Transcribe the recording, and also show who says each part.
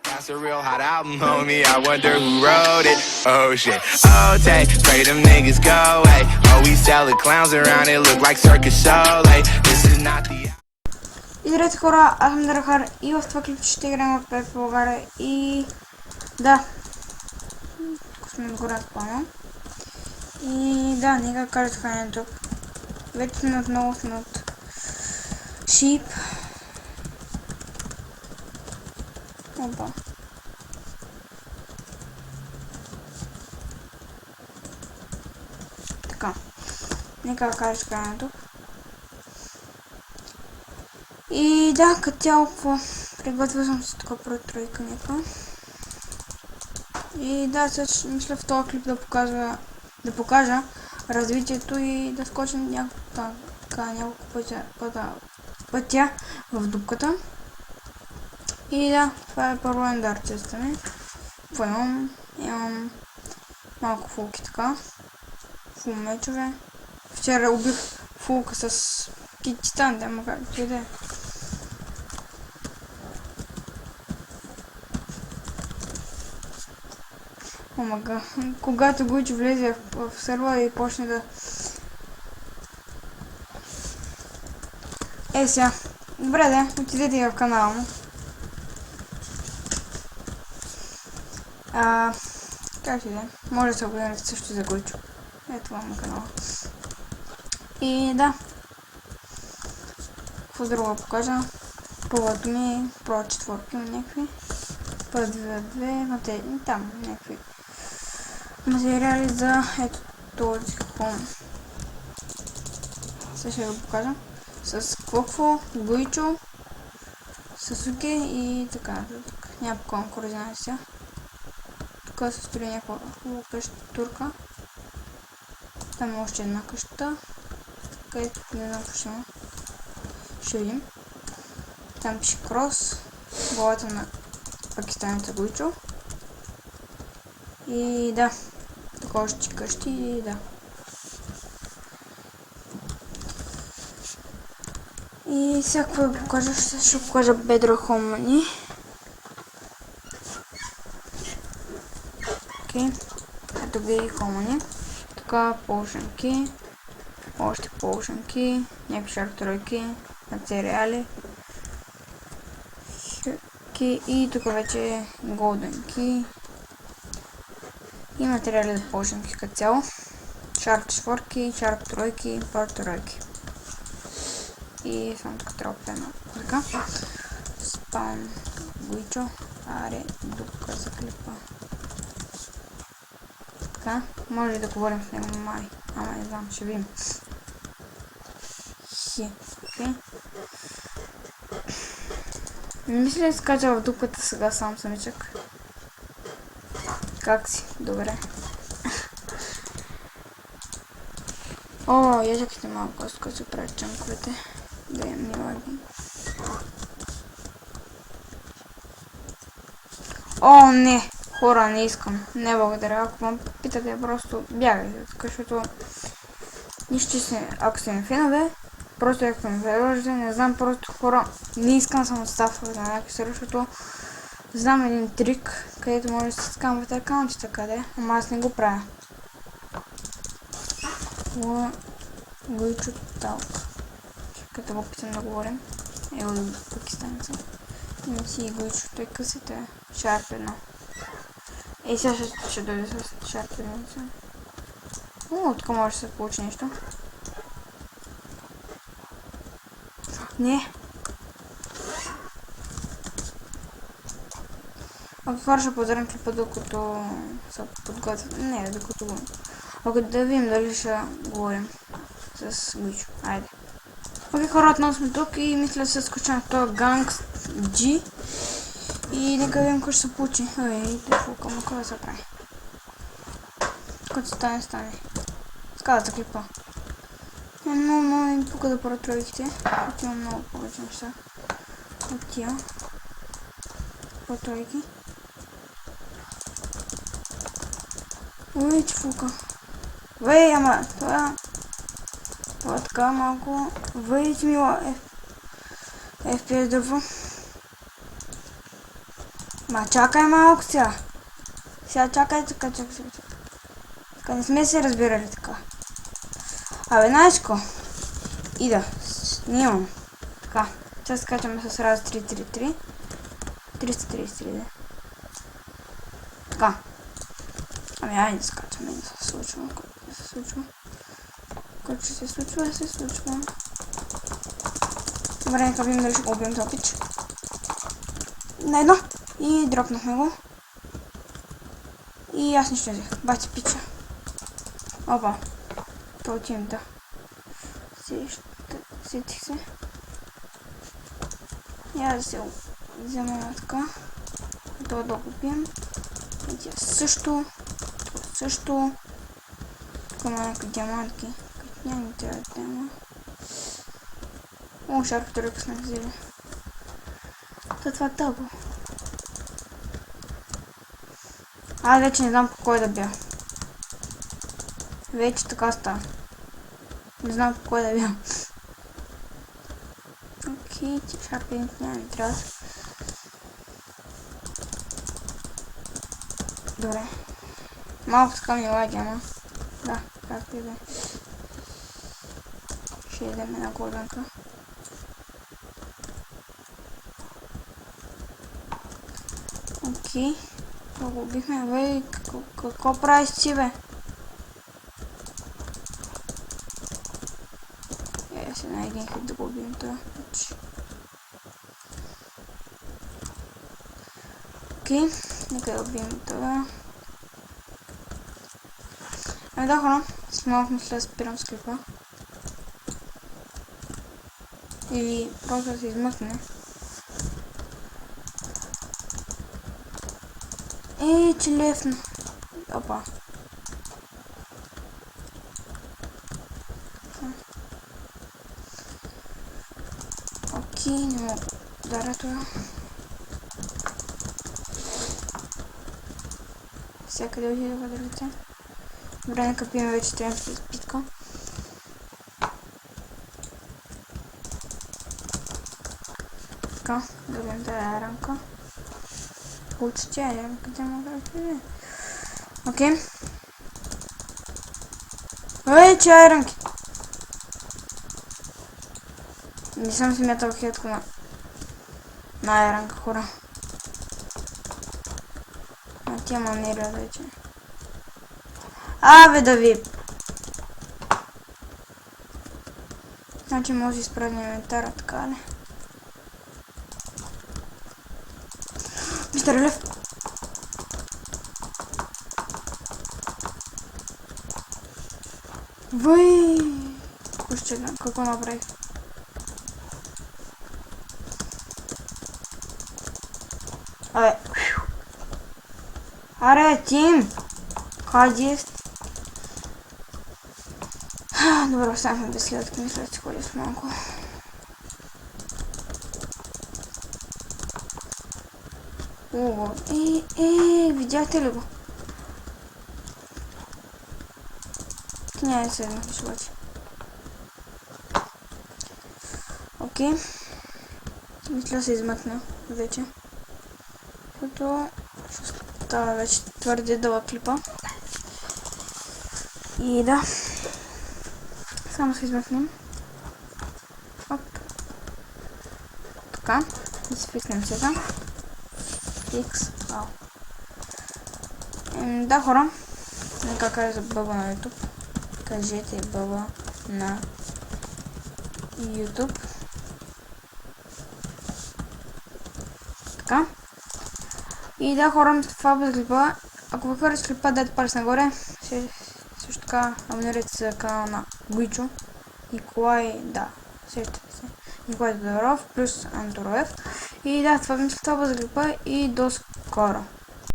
Speaker 1: That's a real hot album, homie. I wonder who wrote it. Oh shit. Oh, take, pray them niggas go away. Oh, we selling clowns around it, look like circus show. Like, this is not the.
Speaker 2: И здравейте хора, аз съм Драхар и в това клип ще играем в PvP България и да, тук сме отгоре спавна. И да, нека кажа така не тук. Вече сме отново сме от Sheep. Опа. Така, нека кажа така не тук. И да, като цяло, приготвил съм се тук про тройка нека. И да, сега мисля в този клип да покажа развитието и да скочим няколко пътя в дупката. И да, това е първо ендарчеста ми. Какво имам? Имам малко фулки така. Фул мечове. Вчера убих фулка с кититан, да макар да иде. Омага, когато Гуйчо влезе в сервера и почне да... Сега. Добре да, отидете в канала му. Как ще да? Може да се абонирате също за Гуйчо. Ето вам на канала. И да. Какво друго покажа? Повод ми, про четворки има някакви. Път 2, там някакви материали за ето този хом. Сега ще го покажа. С Квокфо, Гуйчо, Сасуке и така. Няма по-колко координати сега. Тук се строи някаква хубава къща турка. Там е още една къща. Където не знам какво ще има. Ще видим. Там пише Крос. Главата на пакистанеца Гуйчо. И да. Тук още къщи и да. И сега какво да покажа? Ще покажа бедро хома ни. Окей. Ето ги и хома ни. Така, полшенки. Още полшенки. Някакви шарк тройки. Материали. И тук вече е голден ки. И материали за полшенки като цяло. Шарк четворки, шарк тройки, пар тройки. И само тук трябва да едно. Така. Спаун Гуйчо. Аре, дупка за клипа. Така. Може ли да говорим с него май? Ама не знам, ще видим. Окей. Мисля да скача в дупката сега сам самичък. Как си? Добре. О, я чакайте малко, аз тук си правя чанковете. Да имам ни лаги. О, не! Хора, не искам. Не благодаря. Ако ме питате, просто бягайте. Защото нищо си, ако сте ми фенове, просто ако сте ми фенове, не знам, просто хора, не искам само став на някакви сервер, защото знам един трик, където може да се скамвате акаунтите къде, ама аз не го правя. Гуйчо Талк. Като го питам да говорим. От пакистанеца. Не си Гуйчо, той късите е. Шарп едно. Сега ще дойде с шарп едно. Тук може да се получи нещо. Не. Ако хора ще подарим клипа докато се подготвят. Не, докато го... Ако да видим дали ще говорим с Гуйчо. Айде. Окей, хора, отново сме тук и мисля да се скоча на този Gangst G. И нека видим какво ще се получи. Ой, фулка, но какво да се прави? Когато стане, стане. Скада за клипа. Много ми пука да правя тройките. Тук имам много повече неща. От тия. По тройки. Ой, че фулка. Вей, ама, това така малко. Вей, че мила FPS дърво. Ма чакай малко сега. Сега чакай, така. Така не сме се разбирали така. Абе, знаешко. И да, снимам. Така, сега скачаме с раз 333. 333, да. Така. Ами, айде да скачаме, не се случва. Който ще се случва, се случва. Добре, нека видим дали ще го убием този пич. На едно. И дропнахме го. И аз нищо не взех. Бати пича. Опа. То отивам, да. Сетих се. Я да се взема така. Това да го убием. И тя също. Това също. Тук има някакви диамантки. Като няма трябва да има. О, шарката ръка сме взели. Това е тъпо. Аз вече не знам по кой да бия. Вече така става. Не знам по кой да бия. Окей, шарпинг не трябва. Добре. Малко така ми лаги, ама. Да, както и да. Ще идем една голданка. Окей. Това го убихме. Бе, какво правиш си, бе? Сега на един хит да го убием това. Окей. Нека да убием това. Ами да, хора. С малко мисля да спирам с клипа. Или просто да се измъкне. Че левна. Опа. Окей, не мога да ударя това. Всякъде отидоха да летя. Добре, нека пием вече трябва да се изпитка. Така, да видим тази рамка. Получи тя рамка, къде мога да видим. Окей. Че айранки. Не съм смятал хитко на айранка, хора. На тия манери вече. Абе да ви. Значи може да изправим инвентара, така ли? Мистер Лев. Въй! Какво направих? Абе. Аре, Тим! Хайде. Добре, останахме без следватка. Мисля, че ходи с малко. Ого. Видяхте ли го? Няма да се еднахме обаче. Окей. Мисля се измъкна вече. Защото става вече твърде дълъг клипа. И да. Само се измъкнем. Оп. Така. И се фикнем сега. Фикс. Ау. Да, хора. Нека кажа за бъба на YouTube. Кажете бъба на YouTube. Така. И да, хора, това без клипа. Ако ви харесва клипа, дайте палец нагоре. Също така абонирайте се за канала на Гуичо. Николай, да, сещате се. Николай Тодоров плюс Антороев. И да, това мисля това без клипа и до скоро.